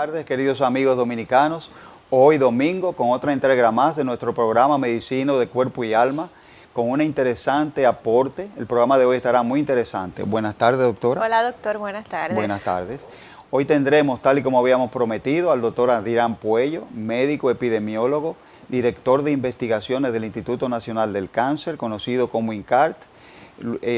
tardes, queridos amigos dominicanos. Hoy domingo con otra entrega más de nuestro programa Medicina de Cuerpo y Alma, con un interesante aporte. El programa de hoy estará muy interesante. Buenas tardes, doctora. Hola, doctor. Buenas tardes. Buenas tardes. Hoy tendremos, tal y como habíamos prometido, al doctor Adrián Puello, médico epidemiólogo, director de investigaciones del Instituto Nacional del Cáncer, conocido como INCART.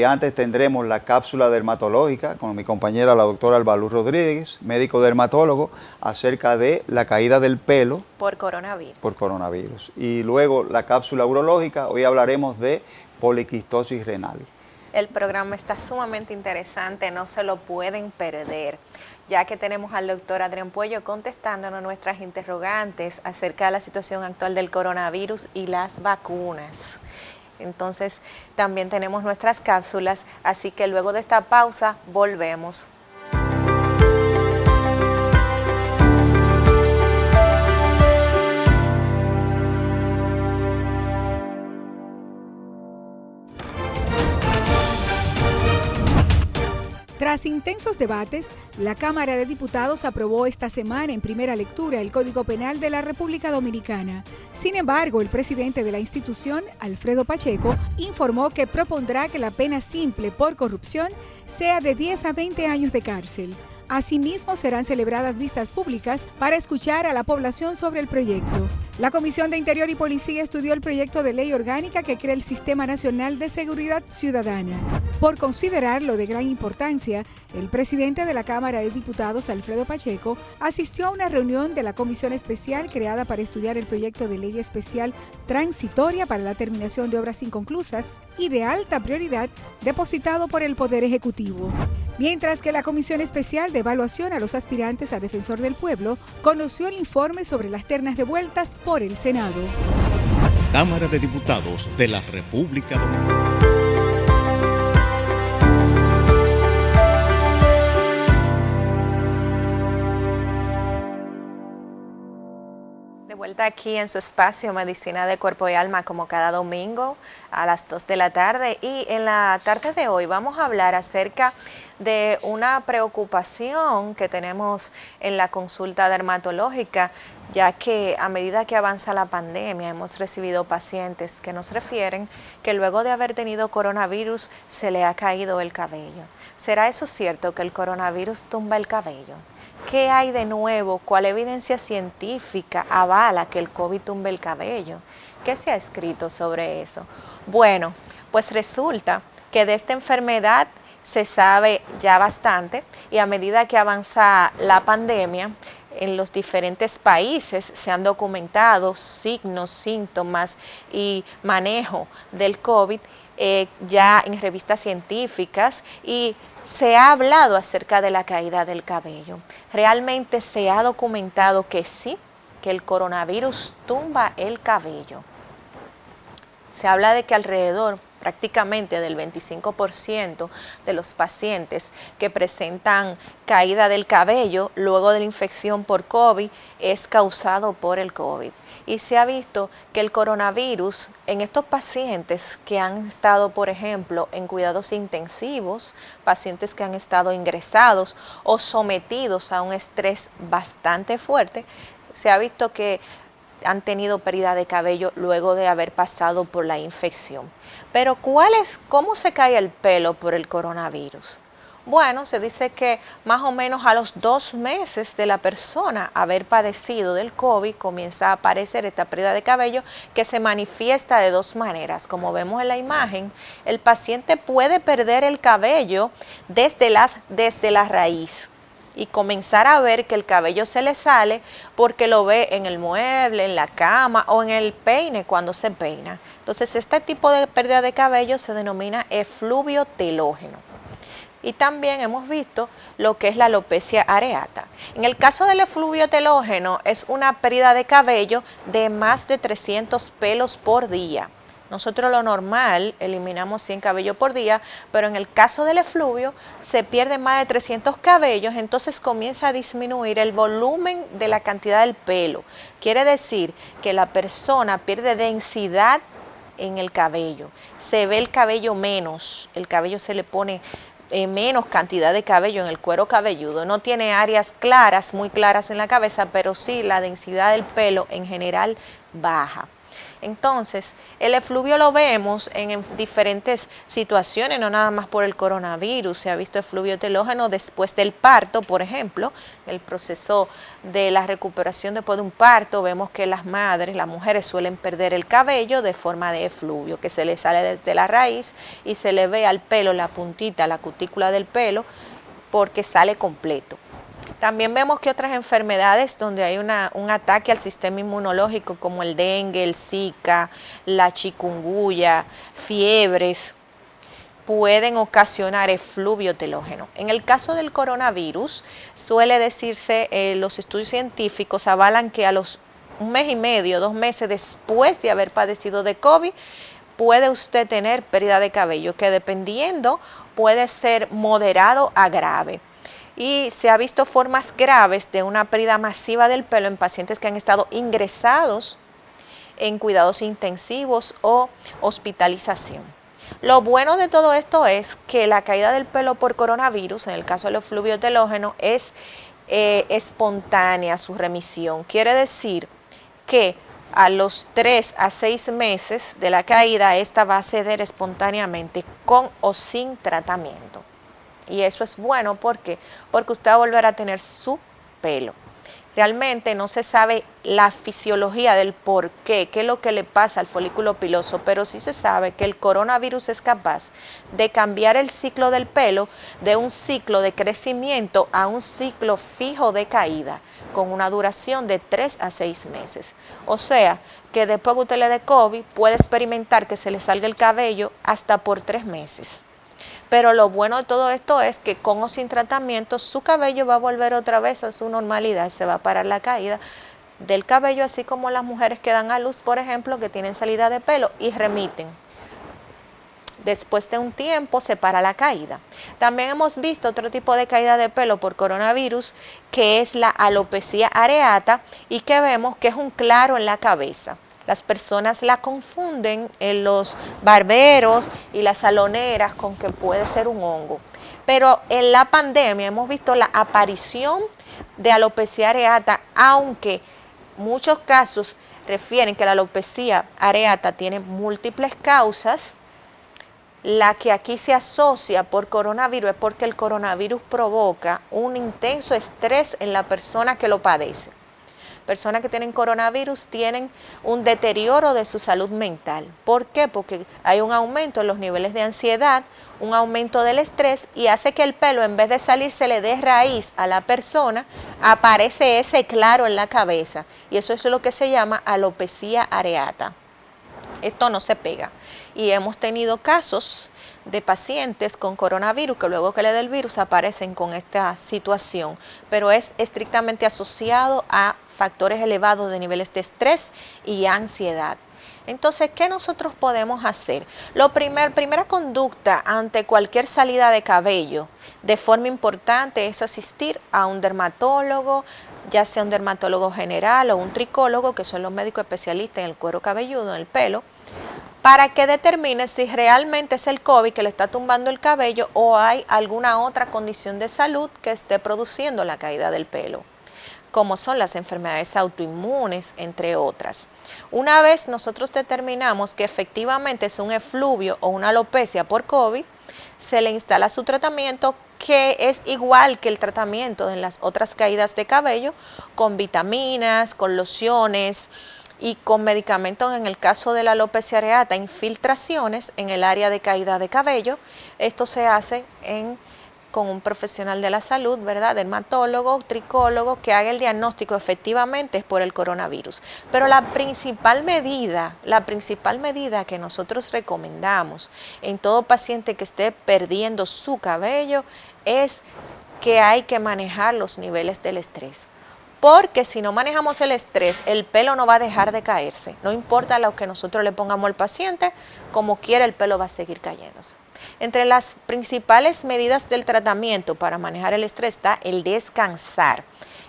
Antes tendremos la cápsula dermatológica con mi compañera la doctora Albaluz Rodríguez, médico dermatólogo, acerca de la caída del pelo por coronavirus. Y luego la cápsula urológica, hoy hablaremos de poliquistosis renal. El programa está sumamente interesante, no se lo pueden perder, ya que tenemos al doctor Adrián Puello contestándonos nuestras interrogantes acerca de la situación actual del coronavirus y las vacunas. Entonces, también tenemos nuestras cápsulas, así que luego de esta pausa, volvemos. Tras intensos debates, la Cámara de Diputados aprobó esta semana en primera lectura el Código Penal de la República Dominicana. Sin embargo, el presidente de la institución, Alfredo Pacheco, informó que propondrá que la pena simple por corrupción sea de 10 a 20 años de cárcel. Asimismo, serán celebradas vistas públicas para escuchar a la población sobre el proyecto. La Comisión de Interior y Policía estudió el proyecto de ley orgánica que crea el Sistema Nacional de Seguridad Ciudadana. Por considerarlo de gran importancia, el presidente de la Cámara de Diputados, Alfredo Pacheco, asistió a una reunión de la Comisión Especial creada para estudiar el proyecto de ley especial transitoria para la terminación de obras inconclusas y de alta prioridad depositado por el Poder Ejecutivo. Mientras que la Comisión Especial de Evaluación a los aspirantes a Defensor del Pueblo conoció el informe sobre las ternas devueltas por el Senado. Cámara de Diputados de la República Dominicana. De vuelta aquí en su espacio Medicina de Cuerpo y Alma, como cada domingo a las 2 de la tarde. Y en la tarde de hoy vamos a hablar acerca de una preocupación que tenemos en la consulta dermatológica, ya que a medida que avanza la pandemia hemos recibido pacientes que nos refieren que luego de haber tenido coronavirus se le ha caído el cabello. ¿Será eso cierto, que el coronavirus tumba el cabello? ¿Qué hay de nuevo? ¿Cuál evidencia científica avala que el COVID tumbe el cabello? ¿Qué se ha escrito sobre eso? Bueno, pues resulta que de esta enfermedad se sabe ya bastante, y a medida que avanza la pandemia, en los diferentes países se han documentado signos, síntomas y manejo del COVID ya en revistas científicas, y se ha hablado acerca de la caída del cabello. Realmente se ha documentado que sí, que el coronavirus tumba el cabello. Se habla de que alrededor prácticamente del 25% de los pacientes que presentan caída del cabello luego de la infección por COVID es causado por el COVID. Y se ha visto que el coronavirus en estos pacientes que han estado, por ejemplo, en cuidados intensivos, pacientes que han estado ingresados o sometidos a un estrés bastante fuerte, se ha visto que han tenido pérdida de cabello luego de haber pasado por la infección. Pero ¿cómo se cae el pelo por el coronavirus? Bueno, se dice que más o menos a los 2 meses de la persona haber padecido del COVID comienza a aparecer esta pérdida de cabello, que se manifiesta de 2 maneras. Como vemos en la imagen, el paciente puede perder el cabello desde la raíz y comenzar a ver que el cabello se le sale porque lo ve en el mueble, en la cama o en el peine cuando se peina. Entonces, este tipo de pérdida de cabello se denomina efluvio telógeno. Y también hemos visto lo que es la alopecia areata. En el caso del efluvio telógeno es una pérdida de cabello de más de 300 pelos por día. Nosotros lo normal eliminamos 100 cabellos por día, pero en el caso del efluvio se pierden más de 300 cabellos, entonces comienza a disminuir el volumen de la cantidad del pelo. Quiere decir que la persona pierde densidad en el cabello, se ve el cabello menos, el cabello se le pone menos cantidad de cabello en el cuero cabelludo. No tiene áreas claras, muy claras en la cabeza, pero sí la densidad del pelo en general baja. Entonces, el efluvio lo vemos en diferentes situaciones, no nada más por el coronavirus. Se ha visto efluvio telógeno después del parto, por ejemplo, el proceso de la recuperación después de un parto. Vemos que las mujeres suelen perder el cabello de forma de efluvio, que se le sale desde la raíz y se le ve al pelo la puntita, la cutícula del pelo, porque sale completo. También vemos que otras enfermedades donde hay un ataque al sistema inmunológico, como el dengue, el Zika, la chikungunya, fiebres, pueden ocasionar efluvio telógeno. En el caso del coronavirus, suele decirse, los estudios científicos avalan que a los 1 mes y medio, 2 meses después de haber padecido de COVID, puede usted tener pérdida de cabello, que dependiendo puede ser moderado a grave. Y se ha visto formas graves de una pérdida masiva del pelo en pacientes que han estado ingresados en cuidados intensivos o hospitalización. Lo bueno de todo esto es que la caída del pelo por coronavirus, en el caso del efluvio telógeno, es espontánea su remisión. Quiere decir que a los 3 a 6 meses de la caída, esta va a ceder espontáneamente con o sin tratamiento. Y eso es bueno, ¿por qué? Porque usted va a volver a tener su pelo. Realmente no se sabe la fisiología del por qué es lo que le pasa al folículo piloso, pero sí se sabe que el coronavirus es capaz de cambiar el ciclo del pelo de un ciclo de crecimiento a un ciclo fijo de caída, con una duración de 3 a 6 meses. O sea, que después que usted le dé COVID, puede experimentar que se le salga el cabello hasta por 3 meses. Pero lo bueno de todo esto es que con o sin tratamiento su cabello va a volver otra vez a su normalidad, se va a parar la caída del cabello, así como las mujeres que dan a luz, por ejemplo, que tienen salida de pelo y remiten. Después de un tiempo se para la caída. También hemos visto otro tipo de caída de pelo por coronavirus, que es la alopecia areata, y que vemos que es un claro en la cabeza. Las personas la confunden en los barberos y las saloneras con que puede ser un hongo. Pero en la pandemia hemos visto la aparición de alopecia areata, aunque muchos casos refieren que la alopecia areata tiene múltiples causas. La que aquí se asocia por coronavirus es porque el coronavirus provoca un intenso estrés en la persona que lo padece. Personas que tienen coronavirus tienen un deterioro de su salud mental. ¿Por qué? Porque hay un aumento en los niveles de ansiedad, un aumento del estrés, y hace que el pelo, en vez de salirse le dé raíz a la persona, aparece ese claro en la cabeza. Y eso es lo que se llama alopecia areata. Esto no se pega. Y hemos tenido casos de pacientes con coronavirus que luego que le dé el virus aparecen con esta situación, pero es estrictamente asociado a factores elevados de niveles de estrés y ansiedad. Entonces, ¿qué nosotros podemos hacer? Primera conducta ante cualquier salida de cabello de forma importante es asistir a un dermatólogo, ya sea un dermatólogo general o un tricólogo, que son los médicos especialistas en el cuero cabelludo, en el pelo, para que determine si realmente es el COVID que le está tumbando el cabello o hay alguna otra condición de salud que esté produciendo la caída del pelo, como son las enfermedades autoinmunes, entre otras. Una vez nosotros determinamos que efectivamente es un efluvio o una alopecia por COVID, se le instala su tratamiento, que es igual que el tratamiento de las otras caídas de cabello, con vitaminas, con lociones y con medicamentos. En el caso de la alopecia areata, infiltraciones en el área de caída de cabello. Esto se hace con un profesional de la salud, ¿verdad? Dermatólogo, tricólogo, que haga el diagnóstico efectivamente es por el coronavirus. Pero la principal medida que nosotros recomendamos en todo paciente que esté perdiendo su cabello es que hay que manejar los niveles del estrés. Porque si no manejamos el estrés, el pelo no va a dejar de caerse. No importa lo que nosotros le pongamos al paciente, como quiera el pelo va a seguir cayéndose. Entre las principales medidas del tratamiento para manejar el estrés está el descansar.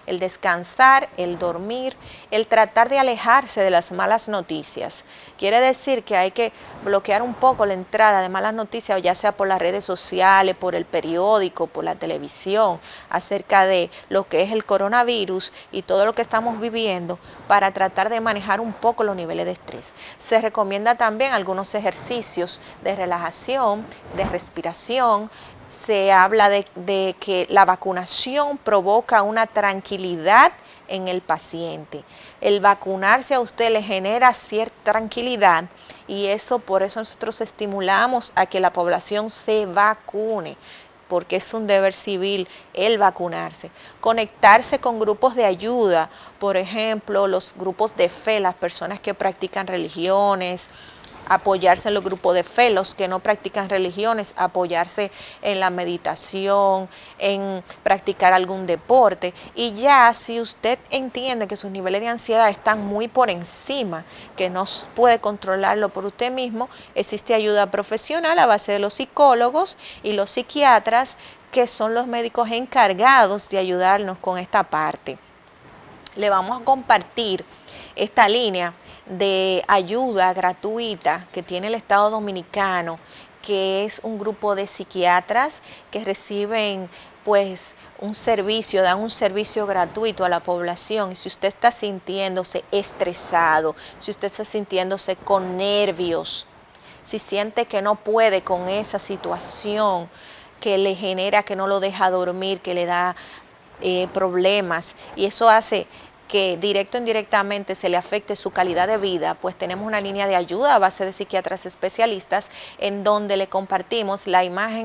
el descansar, el dormir, el tratar de alejarse de las malas noticias. Quiere decir que hay que bloquear un poco la entrada de malas noticias, ya sea por las redes sociales, por el periódico, por la televisión, acerca de lo que es el coronavirus y todo lo que estamos viviendo, para tratar de manejar un poco los niveles de estrés. Se recomienda también algunos ejercicios de relajación, de respiración. Se habla de que la vacunación provoca una tranquilidad en el paciente. El vacunarse a usted le genera cierta tranquilidad y por eso nosotros estimulamos a que la población se vacune, porque es un deber civil el vacunarse. Conectarse con grupos de ayuda, por ejemplo, los grupos de fe, las personas que practican religiones, apoyarse en los grupos de fe, los que no practican religiones, apoyarse en la meditación, en practicar algún deporte. Y ya si usted entiende que sus niveles de ansiedad están muy por encima, que no puede controlarlo por usted mismo, existe ayuda profesional a base de los psicólogos y los psiquiatras, que son los médicos encargados de ayudarnos con esta parte. Le vamos a compartir esta línea de ayuda gratuita que tiene el Estado Dominicano, que es un grupo de psiquiatras que reciben pues dan un servicio gratuito a la población. Y si usted está sintiéndose estresado, si usted está sintiéndose con nervios, si siente que no puede con esa situación que le genera, que no lo deja dormir, que le da problemas, y eso hace que directo o indirectamente se le afecte su calidad de vida, pues tenemos una línea de ayuda a base de psiquiatras especialistas, en donde le compartimos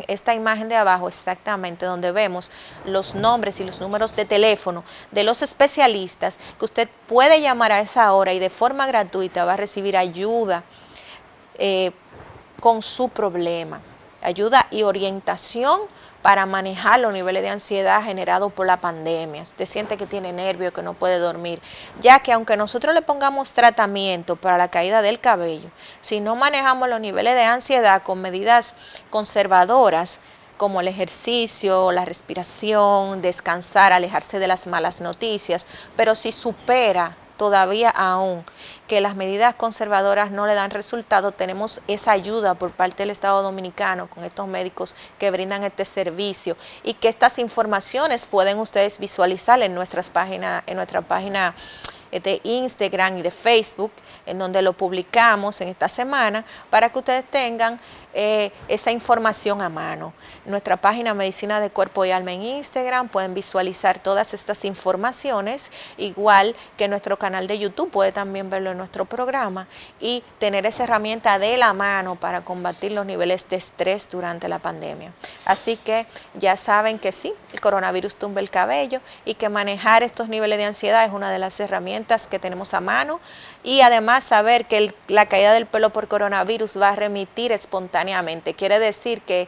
esta imagen de abajo exactamente, donde vemos los nombres y los números de teléfono de los especialistas, que usted puede llamar a esa hora y de forma gratuita va a recibir ayuda con su problema, ayuda y orientación para manejar los niveles de ansiedad generados por la pandemia. Usted siente que tiene nervios, que no puede dormir, ya que aunque nosotros le pongamos tratamiento para la caída del cabello, si no manejamos los niveles de ansiedad con medidas conservadoras, como el ejercicio, la respiración, descansar, alejarse de las malas noticias, pero si supera todavía aún que las medidas conservadoras no le dan resultado, tenemos esa ayuda por parte del Estado Dominicano con estos médicos que brindan este servicio, y que estas informaciones pueden ustedes visualizar en nuestra página de Instagram y de Facebook, en donde lo publicamos en esta semana, para que ustedes tengan esa información a mano. Nuestra página Medicina de Cuerpo y Alma en Instagram, pueden visualizar todas estas informaciones, igual que nuestro canal de YouTube, puede también verlo en nuestro programa y tener esa herramienta de la mano para combatir los niveles de estrés durante la pandemia. Así que ya saben que sí, el coronavirus tumba el cabello, y que manejar estos niveles de ansiedad es una de las herramientas que tenemos a mano, y además saber que la caída del pelo por coronavirus va a remitir espontáneamente. Quiere decir que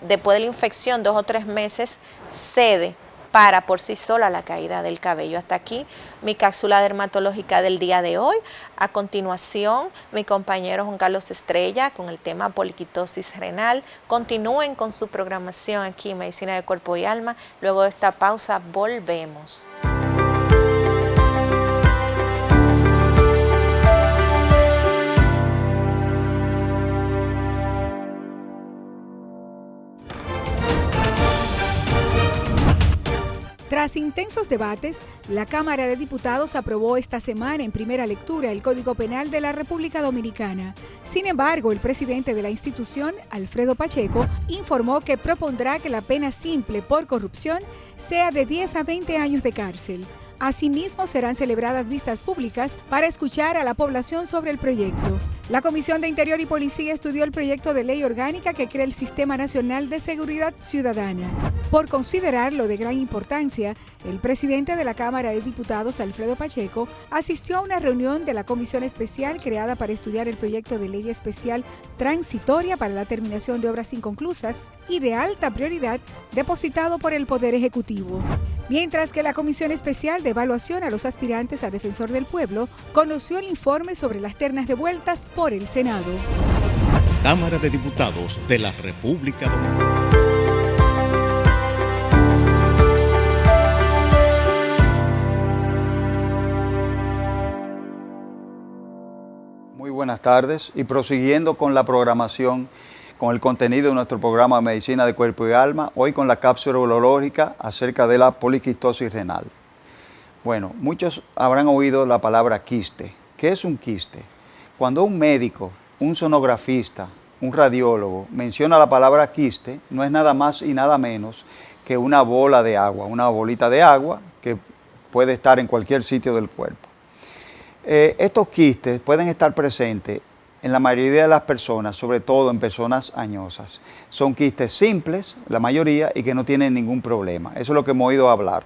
después de la infección, 2 o 3 meses, cede para por sí sola la caída del cabello. Hasta aquí mi cápsula dermatológica del día de hoy. A continuación, mi compañero Juan Carlos Estrella con el tema poliquitosis renal. Continúen con su programación aquí en Medicina de Cuerpo y Alma. Luego de esta pausa volvemos. Tras intensos debates, la Cámara de Diputados aprobó esta semana en primera lectura el Código Penal de la República Dominicana. Sin embargo, el presidente de la institución, Alfredo Pacheco, informó que propondrá que la pena simple por corrupción sea de 10 a 20 años de cárcel. Asimismo, serán celebradas vistas públicas para escuchar a la población sobre el proyecto. La Comisión de Interior y Policía estudió el proyecto de ley orgánica que crea el Sistema Nacional de Seguridad Ciudadana. Por considerarlo de gran importancia, el presidente de la Cámara de Diputados, Alfredo Pacheco, asistió a una reunión de la Comisión Especial creada para estudiar el proyecto de ley especial transitoria para la terminación de obras inconclusas y de alta prioridad depositado por el Poder Ejecutivo. Mientras que la Comisión Especial de Evaluación a los aspirantes a Defensor del Pueblo conoció el informe sobre las ternas devueltas por el Senado. Cámara de Diputados de la República Dominicana. Muy buenas tardes y prosiguiendo con la programación, con el contenido de nuestro programa de Medicina de Cuerpo y Alma, hoy con la cápsula urológica acerca de la poliquistosis renal. Bueno, muchos habrán oído la palabra quiste. ¿Qué es un quiste? Cuando un médico, un sonografista, un radiólogo menciona la palabra quiste, no es nada más y nada menos que una bola de agua, una bolita de agua que puede estar en cualquier sitio del cuerpo. Estos quistes pueden estar presentes en la mayoría de las personas, sobre todo en personas añosas. Son quistes simples, la mayoría, y que no tienen ningún problema. Eso es lo que hemos oído hablar.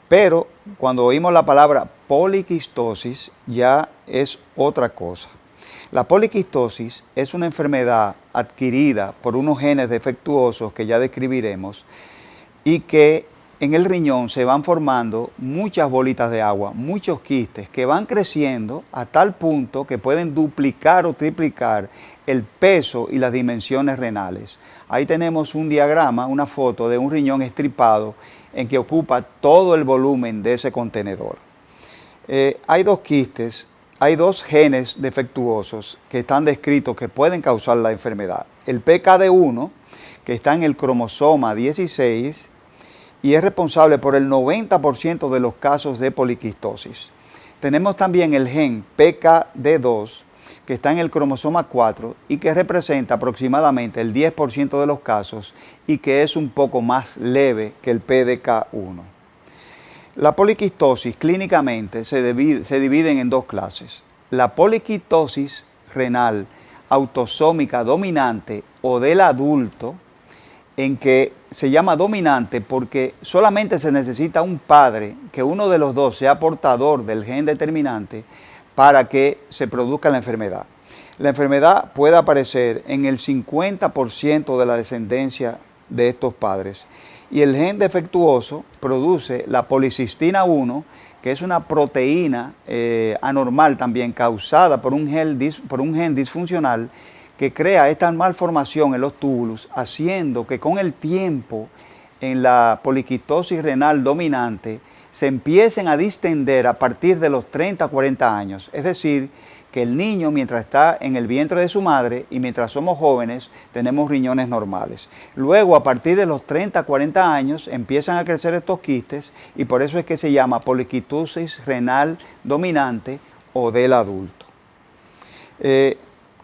Pero cuando oímos la palabra poliquistosis, ya es otra cosa. La poliquistosis es una enfermedad adquirida por unos genes defectuosos que ya describiremos y que en el riñón se van formando muchas bolitas de agua, muchos quistes que van creciendo a tal punto que pueden duplicar o triplicar el peso y las dimensiones renales. Ahí tenemos un diagrama, una foto de un riñón estripado en que ocupa todo el volumen de ese contenedor. Hay dos quistes, hay dos genes defectuosos que están descritos que pueden causar la enfermedad. El PKD1, que está en el cromosoma 16, y es responsable por el 90% de los casos de poliquistosis. Tenemos también el gen PKD2, que está en el cromosoma 4 y que representa aproximadamente el 10% de los casos y que es un poco más leve que el PDK1. La poliquistosis clínicamente se dividen en dos clases. La poliquistosis renal autosómica dominante o del adulto, en que se llama dominante porque solamente se necesita un padre, que uno de los dos sea portador del gen determinante para que se produzca la enfermedad. La enfermedad puede aparecer en el 50% de la descendencia de estos padres. Y el gen defectuoso produce la policistina 1, que es una proteína anormal también causada por un gen disfuncional que crea esta malformación en los túbulos, haciendo que con el tiempo en la poliquistosis renal dominante se empiecen a distender a partir de los 30 a 40 años. Es decir, que el niño mientras está en el vientre de su madre y mientras somos jóvenes tenemos riñones normales. Luego a partir de los 30 a 40 años empiezan a crecer estos quistes y por eso es que se llama poliquistosis renal dominante o del adulto.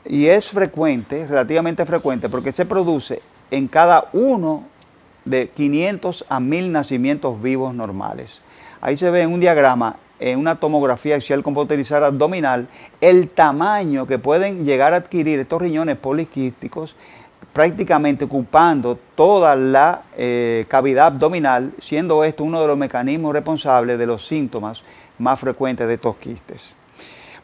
Y es frecuente, relativamente frecuente, porque se produce en cada uno de 500 a 1000 nacimientos vivos normales. Ahí se ve en un diagrama, en una tomografía axial computarizada abdominal, el tamaño que pueden llegar a adquirir estos riñones poliquísticos, prácticamente ocupando toda la cavidad abdominal, siendo esto uno de los mecanismos responsables de los síntomas más frecuentes de estos quistes.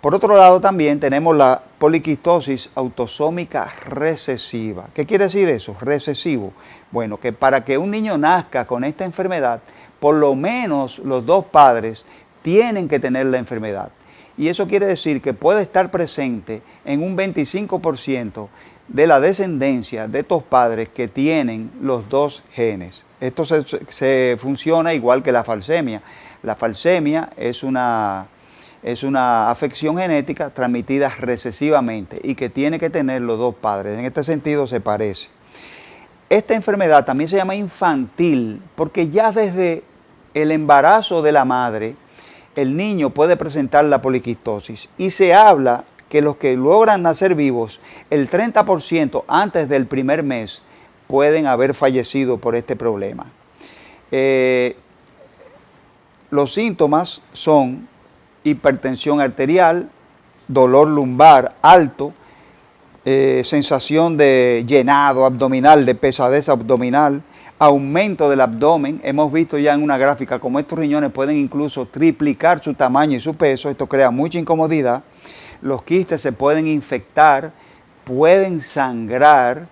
Por otro lado también tenemos la poliquistosis autosómica recesiva. ¿Qué quiere decir eso? Recesivo. Bueno, que para que un niño nazca con esta enfermedad, por lo menos los dos padres tienen que tener la enfermedad. Y eso quiere decir que puede estar presente en un 25% de la descendencia de estos padres que tienen los dos genes. Esto se funciona igual que la falsemia. La falsemia es una afección genética transmitida recesivamente y que tiene que tener los dos padres. En este sentido se parece. Esta enfermedad también se llama infantil porque ya desde el embarazo de la madre el niño puede presentar la poliquistosis y se habla que los que logran nacer vivos, el 30% antes del primer mes pueden haber fallecido por este problema. Los síntomas son hipertensión arterial, dolor lumbar alto, sensación de llenado abdominal, de pesadez abdominal, aumento del abdomen. Hemos visto ya en una gráfica cómo estos riñones pueden incluso triplicar su tamaño y su peso. Esto crea mucha incomodidad. Los quistes se pueden infectar, pueden sangrar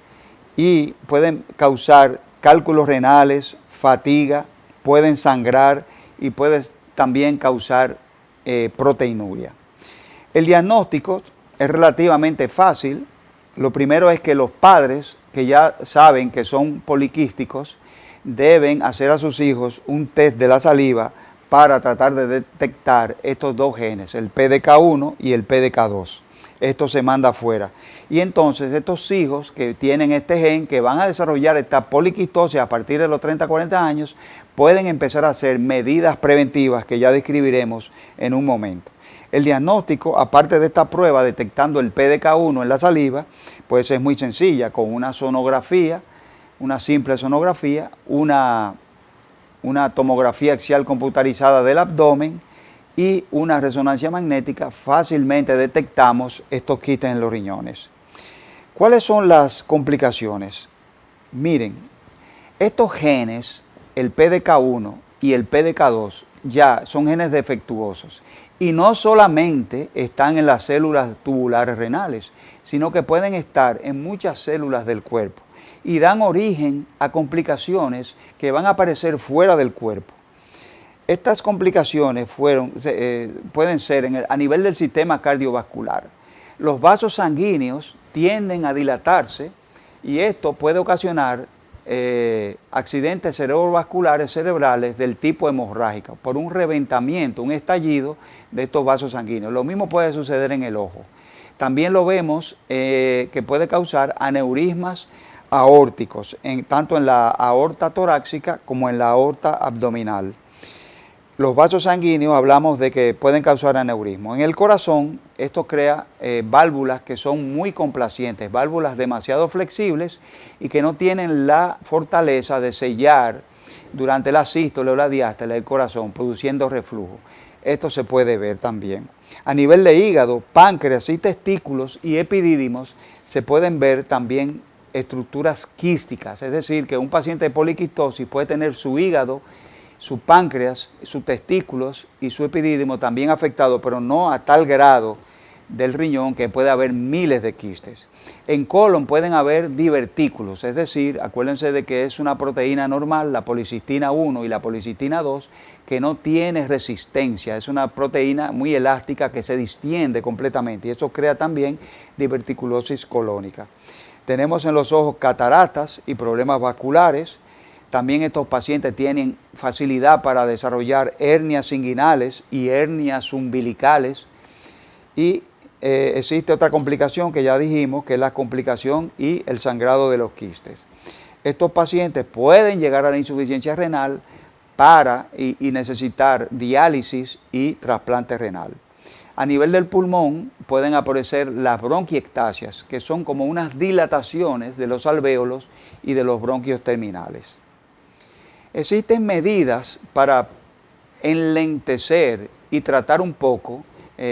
y pueden causar cálculos renales, fatiga, pueden sangrar y pueden también causar proteinuria. El diagnóstico es relativamente fácil. Lo primero es que los padres que ya saben que son poliquísticos deben hacer a sus hijos un test de la saliva para tratar de detectar estos dos genes, el PDK1 y el PDK2. esto se manda afuera. Y entonces estos hijos que tienen este gen, que van a desarrollar esta poliquistosis a partir de los 30, 40 años, pueden empezar a hacer medidas preventivas que ya describiremos en un momento. El diagnóstico, aparte de esta prueba detectando el PDK1 en la saliva, pues es muy sencilla, con una sonografía, una simple sonografía, una tomografía axial computarizada del abdomen y una resonancia magnética, fácilmente detectamos estos quistes en los riñones. ¿Cuáles son las complicaciones? Miren, estos genes, el PDK1 y el PDK2, ya son genes defectuosos y no solamente están en las células tubulares renales, sino que pueden estar en muchas células del cuerpo y dan origen a complicaciones que van a aparecer fuera del cuerpo. Estas complicaciones pueden ser a nivel del sistema cardiovascular. Los vasos sanguíneos tienden a dilatarse y esto puede ocasionar accidentes cerebrovasculares cerebrales del tipo hemorrágico por un reventamiento, un estallido de estos vasos sanguíneos. Lo mismo puede suceder en el ojo. También lo vemos que puede causar aneurismas aórticos, tanto en la aorta torácica como en la aorta abdominal. Los vasos sanguíneos hablamos de que pueden causar aneurismo. En el corazón esto crea válvulas que son muy complacientes, válvulas demasiado flexibles y que no tienen la fortaleza de sellar durante la sístole o la diástole del corazón, produciendo reflujo. Esto se puede ver también. A nivel de hígado, páncreas y testículos y epidídimos se pueden ver también estructuras quísticas, es decir, que un paciente de poliquistosis puede tener su hígado, su páncreas, sus testículos y su epidídimo también afectados, pero no a tal grado del riñón que puede haber miles de quistes. En colon pueden haber divertículos, es decir, acuérdense de que es una proteína normal, la policistina 1 y la policistina 2, que no tiene resistencia, es una proteína muy elástica que se distiende completamente y eso crea también diverticulosis colónica. Tenemos en los ojos cataratas y problemas vasculares. También estos pacientes tienen facilidad para desarrollar hernias inguinales y hernias umbilicales. Y existe otra complicación que ya dijimos, que es la complicación y el sangrado de los quistes. Estos pacientes pueden llegar a la insuficiencia renal y necesitar diálisis y trasplante renal. A nivel del pulmón pueden aparecer las bronquiectasias, que son como unas dilataciones de los alvéolos y de los bronquios terminales. Existen medidas para enlentecer y tratar un poco,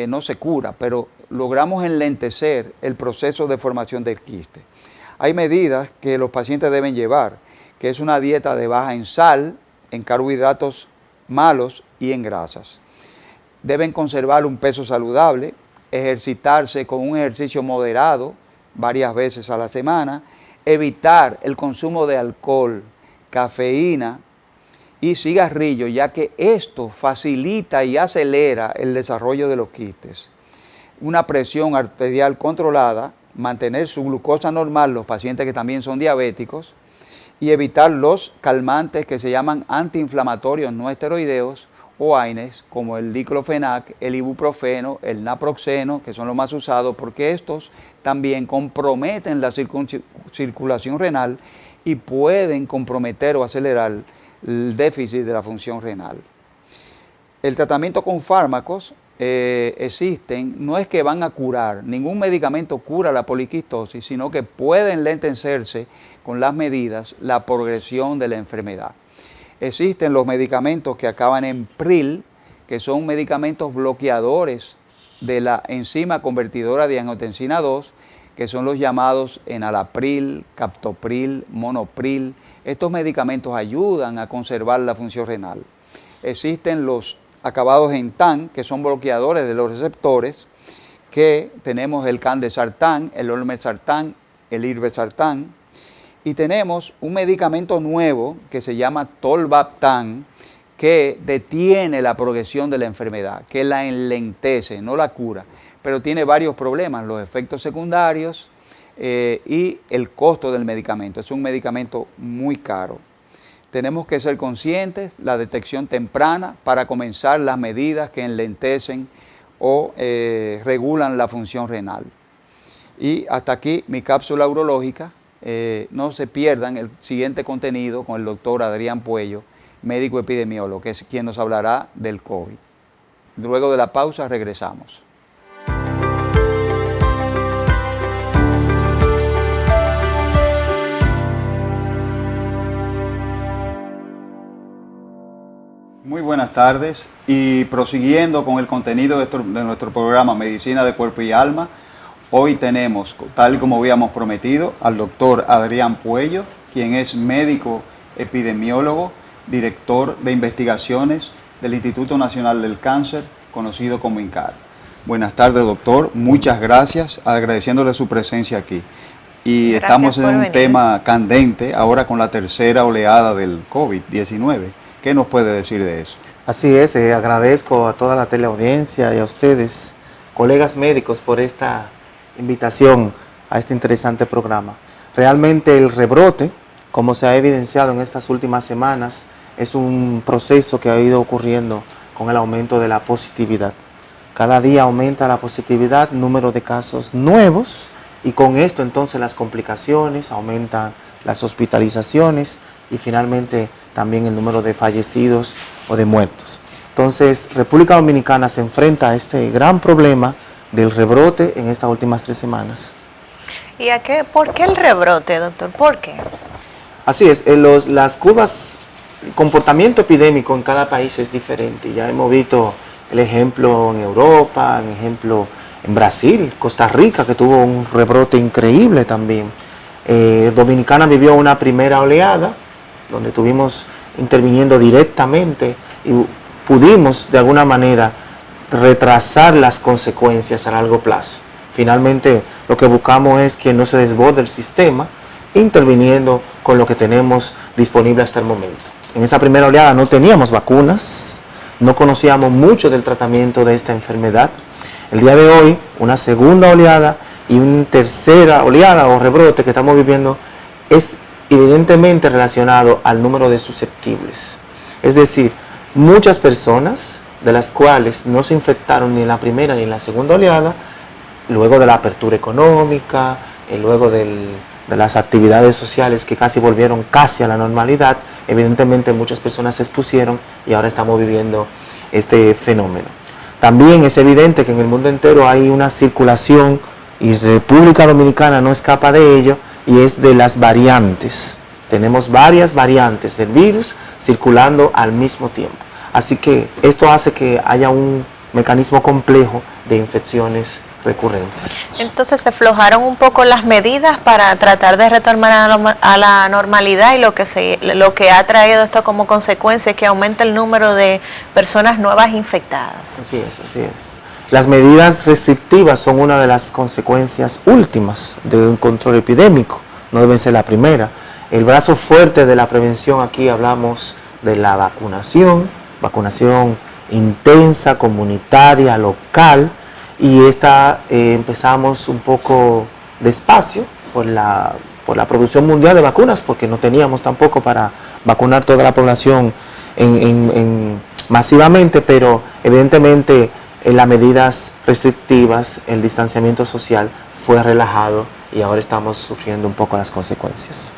no se cura, pero logramos enlentecer el proceso de formación del quiste. Hay medidas que los pacientes deben llevar, que es una dieta de baja en sal, en carbohidratos malos y en grasas. Deben conservar un peso saludable, ejercitarse con un ejercicio moderado varias veces a la semana, evitar el consumo de alcohol, cafeína y cigarrillo, ya que esto facilita y acelera el desarrollo de los quistes. Una presión arterial controlada, mantener su glucosa normal, los pacientes que también son diabéticos, y evitar los calmantes que se llaman antiinflamatorios no esteroideos o AINES, como el diclofenac, el ibuprofeno, el naproxeno, que son los más usados, porque estos también comprometen la circulación renal y pueden comprometer o acelerar el déficit de la función renal. El tratamiento con fármacos existen, no es que van a curar, ningún medicamento cura la poliquistosis, sino que pueden enlentecerse con las medidas la progresión de la enfermedad. Existen los medicamentos que acaban en pril, que son medicamentos bloqueadores de la enzima convertidora de angiotensina 2, que son los llamados enalapril, captopril, monopril. Estos medicamentos ayudan a conservar la función renal. Existen los acabados en TAN, que son bloqueadores de los receptores, que tenemos el candesartán, el olmesartán, el irbesartán. Y tenemos un medicamento nuevo que se llama tolvaptan, que detiene la progresión de la enfermedad, que la enlentece, no la cura, pero tiene varios problemas, los efectos secundarios y el costo del medicamento. Es un medicamento muy caro. Tenemos que ser conscientes, la detección temprana para comenzar las medidas que enlentecen o regulan la función renal. Y hasta aquí mi cápsula urológica. No se pierdan el siguiente contenido con el doctor Adrián Puello, médico epidemiólogo, que es quien nos hablará del COVID. Luego de la pausa regresamos. Muy buenas tardes, y prosiguiendo con el contenido de nuestro programa Medicina de Cuerpo y Alma, hoy tenemos, tal como habíamos prometido, al doctor Adrián Puello, quien es médico epidemiólogo, director de investigaciones del Instituto Nacional del Cáncer, conocido como INCAR. Buenas tardes, doctor, muchas gracias, agradeciéndole su presencia aquí. Y gracias, estamos en un venir. tema candente, ahora con la tercera oleada del COVID-19. ¿Qué nos puede decir de eso? Así es, agradezco a toda la teleaudiencia y a ustedes, colegas médicos, por esta invitación a este interesante programa. Realmente el rebrote, como se ha evidenciado en estas últimas semanas, es un proceso que ha ido ocurriendo con el aumento de la positividad. Cada día aumenta la positividad, número de casos nuevos, y con esto entonces las complicaciones, aumentan las hospitalizaciones y finalmente también el número de fallecidos o de muertos. Entonces, República Dominicana se enfrenta a este gran problema del rebrote en estas últimas 3 semanas. ¿Y por qué el rebrote, doctor? ¿Por qué? Así es, las curvas, el comportamiento epidémico en cada país es diferente. Ya hemos visto el ejemplo en Europa, el ejemplo en Brasil, Costa Rica, que tuvo un rebrote increíble también. Dominicana vivió una primera oleada, donde estuvimos interviniendo directamente y pudimos de alguna manera retrasar las consecuencias a largo plazo. Finalmente lo que buscamos es que no se desborde el sistema, interviniendo con lo que tenemos disponible hasta el momento. En esa primera oleada no teníamos vacunas, no conocíamos mucho del tratamiento de esta enfermedad. El día de hoy, una segunda oleada y una tercera oleada o rebrote que estamos viviendo es evidentemente relacionado al número de susceptibles. Es decir, muchas personas de las cuales no se infectaron ni en la primera ni en la segunda oleada, luego de la apertura económica, luego de las actividades sociales que casi volvieron casi a la normalidad, evidentemente muchas personas se expusieron y ahora estamos viviendo este fenómeno. También es evidente que en el mundo entero hay una circulación y República Dominicana no escapa de ello, y es de las variantes. Tenemos varias variantes del virus circulando al mismo tiempo. Así que esto hace que haya un mecanismo complejo de infecciones recurrentes. Entonces se aflojaron un poco las medidas para tratar de retornar a la normalidad, y lo que ha traído esto como consecuencia es que aumenta el número de personas nuevas infectadas. Así es, así es. Las medidas restrictivas son una de las consecuencias últimas de un control epidémico, no deben ser la primera. El brazo fuerte de la prevención, aquí hablamos de la vacunación intensa, comunitaria, local, y esta empezamos un poco despacio por la producción mundial de vacunas, porque no teníamos tampoco para vacunar toda la población masivamente, pero evidentemente en las medidas restrictivas, el distanciamiento social fue relajado y ahora estamos sufriendo un poco las consecuencias.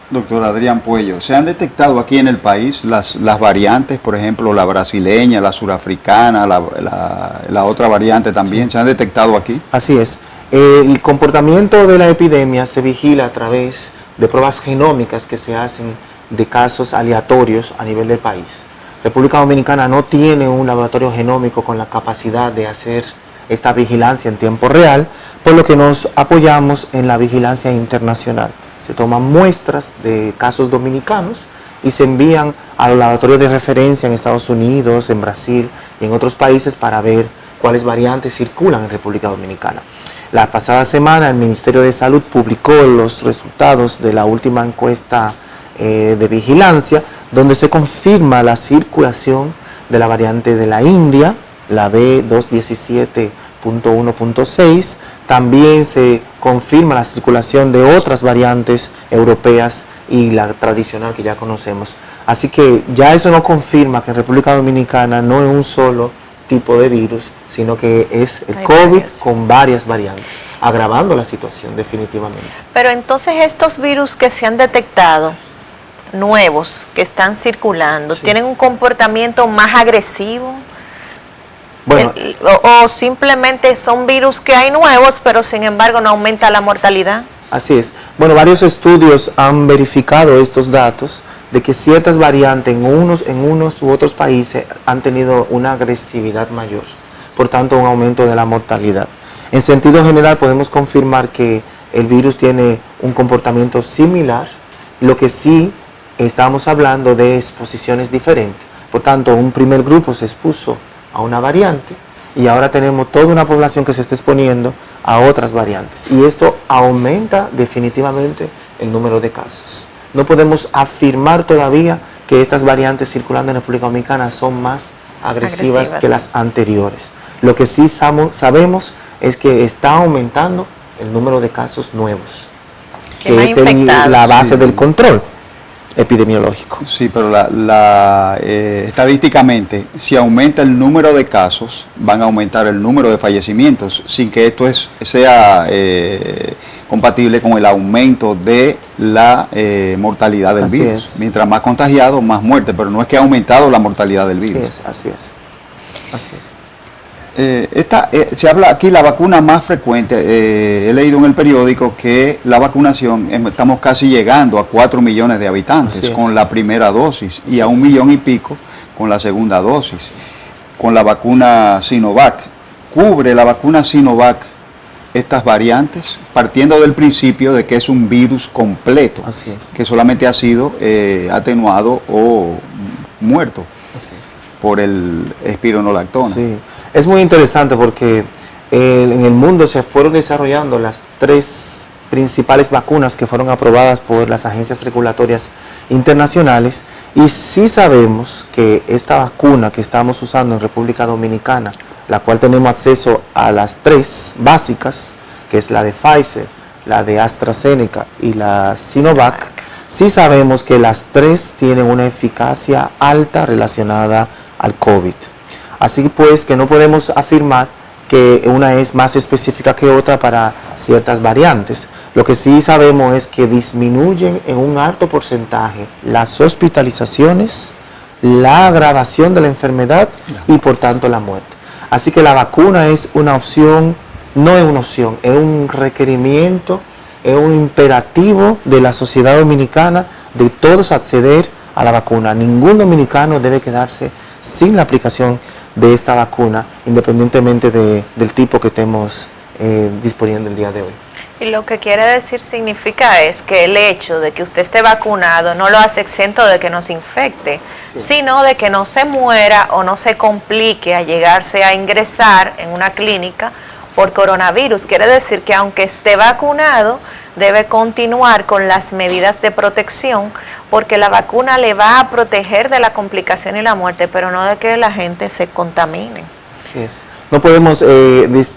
Doctor Adrián Puello, ¿se han detectado aquí en el país las variantes, por ejemplo, la brasileña, la surafricana, la otra variante también? ¿Se han detectado aquí? Así es. El comportamiento de la epidemia se vigila a través de pruebas genómicas que se hacen de casos aleatorios a nivel del país. República Dominicana no tiene un laboratorio genómico con la capacidad de hacer esta vigilancia en tiempo real, por lo que nos apoyamos en la vigilancia internacional. Se toman muestras de casos dominicanos y se envían a los laboratorios de referencia en Estados Unidos, en Brasil y en otros países para ver cuáles variantes circulan en República Dominicana. La pasada semana el Ministerio de Salud publicó los resultados de la última encuesta de vigilancia, donde se confirma la circulación de la variante de la India, la B217.1.6. También se confirma la circulación de otras variantes europeas y la tradicional que ya conocemos. Así que ya eso nos confirma que en República Dominicana no es un solo tipo de virus, sino que es el Hay COVID varios. con varias variantes, agravando la situación definitivamente. Pero entonces estos virus que se han detectado, nuevos, que están circulando, Sí. ¿tienen un comportamiento más agresivo? Bueno, O simplemente son virus que hay nuevos, pero sin embargo no aumenta la mortalidad. así es. Bueno, varios estudios han verificado estos datos de que ciertas variantes en unos u otros países han tenido una agresividad mayor, por tanto un aumento de la mortalidad. En sentido general podemos confirmar que el virus tiene un comportamiento similar, lo que sí estamos hablando de exposiciones diferentes. Por tanto, un primer grupo se expuso a una variante y ahora tenemos toda una población que se está exponiendo a otras variantes. Y esto aumenta definitivamente el número de casos. No podemos afirmar todavía que estas variantes circulando en República Dominicana son más agresivas que las anteriores. Lo que sí sabemos es que está aumentando el número de casos nuevos, Que más es infectados. la base Sí. del control epidemiológico. Sí, pero estadísticamente, si aumenta el número de casos, van a aumentar el número de fallecimientos, sin que esto sea compatible con el aumento de la mortalidad del Así virus. es. Mientras más contagiados, más muerte, pero no es que ha aumentado la mortalidad del Así virus. es, así es. Así es. Se habla aquí la vacuna más frecuente. He leído en el periódico que la vacunación, estamos casi llegando a 4 millones de habitantes Así es. con la primera dosis y a 1 millón y pico con la segunda dosis. Con la vacuna Sinovac, ¿cubre la vacuna Sinovac estas variantes? Partiendo del principio de que es un virus completo, Así es. que solamente ha sido atenuado o muerto Así es. por el espironolactona. Sí, es muy interesante porque en el mundo se fueron desarrollando las 3 principales vacunas que fueron aprobadas por las agencias regulatorias internacionales y sí sabemos que esta vacuna que estamos usando en República Dominicana, la cual tenemos acceso a las 3 básicas, que es la de Pfizer, la de AstraZeneca y la Sinovac, sí sabemos que las 3 tienen una eficacia alta relacionada al COVID. Así pues que no podemos afirmar que una es más específica que otra para ciertas variantes. Lo que sí sabemos es que disminuyen en un alto porcentaje las hospitalizaciones, la agravación de la enfermedad y por tanto la muerte. Así que la vacuna es una opción, no es una opción, es un requerimiento, es un imperativo de la sociedad dominicana de todos acceder a la vacuna. Ningún dominicano debe quedarse sin la aplicación de esta vacuna, independientemente del tipo que estemos disponiendo el día de hoy. Y lo que quiere decir, significa es que el hecho de que usted esté vacunado no lo hace exento de que no se infecte, sino de que no se muera o no se complique a llegarse a ingresar en una clínica por coronavirus. Quiere decir que aunque esté vacunado, debe continuar con las medidas de protección, porque la vacuna le va a proteger de la complicación y la muerte, pero no de que la gente se contamine. Así es. No podemos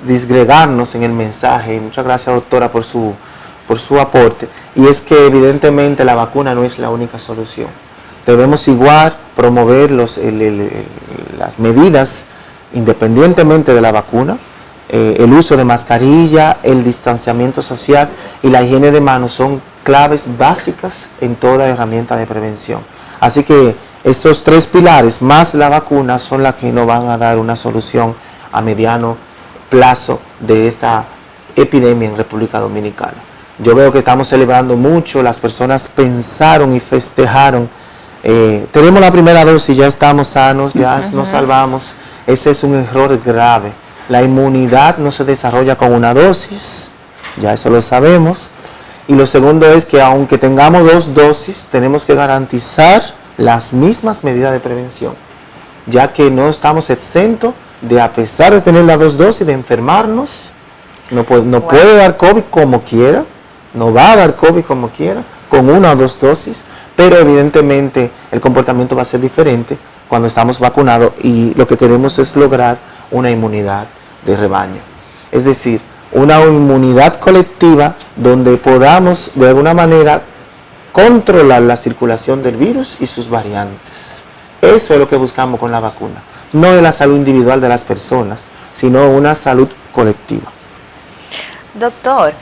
disgregarnos en el mensaje, y muchas gracias, doctora, por su aporte, y es que evidentemente la vacuna no es la única solución. Debemos igual promover las medidas independientemente de la vacuna, el uso de mascarilla, el distanciamiento social y la higiene de manos son claves básicas en toda herramienta de prevención. Así que estos 3 pilares más la vacuna son las que nos van a dar una solución a mediano plazo de esta epidemia en República Dominicana. Yo veo que estamos celebrando mucho, las personas pensaron y festejaron. Tenemos la primera dosis, ya estamos sanos, ya nos salvamos. Ese es un error grave. La inmunidad no se desarrolla con una dosis, ya eso lo sabemos. Y lo segundo es que aunque tengamos 2 dosis, tenemos que garantizar las mismas medidas de prevención, ya que no estamos exentos de, a pesar de tener las 2 dosis, de enfermarnos. No puede dar COVID como quiera, no va a dar COVID como quiera, con 1 o 2 dosis, pero evidentemente el comportamiento va a ser diferente cuando estamos vacunados y lo que queremos es lograr una inmunidad de rebaño. Es decir, una inmunidad colectiva donde podamos de alguna manera controlar la circulación del virus y sus variantes. Eso es lo que buscamos con la vacuna. No de la salud individual de las personas, sino una salud colectiva. Doctor,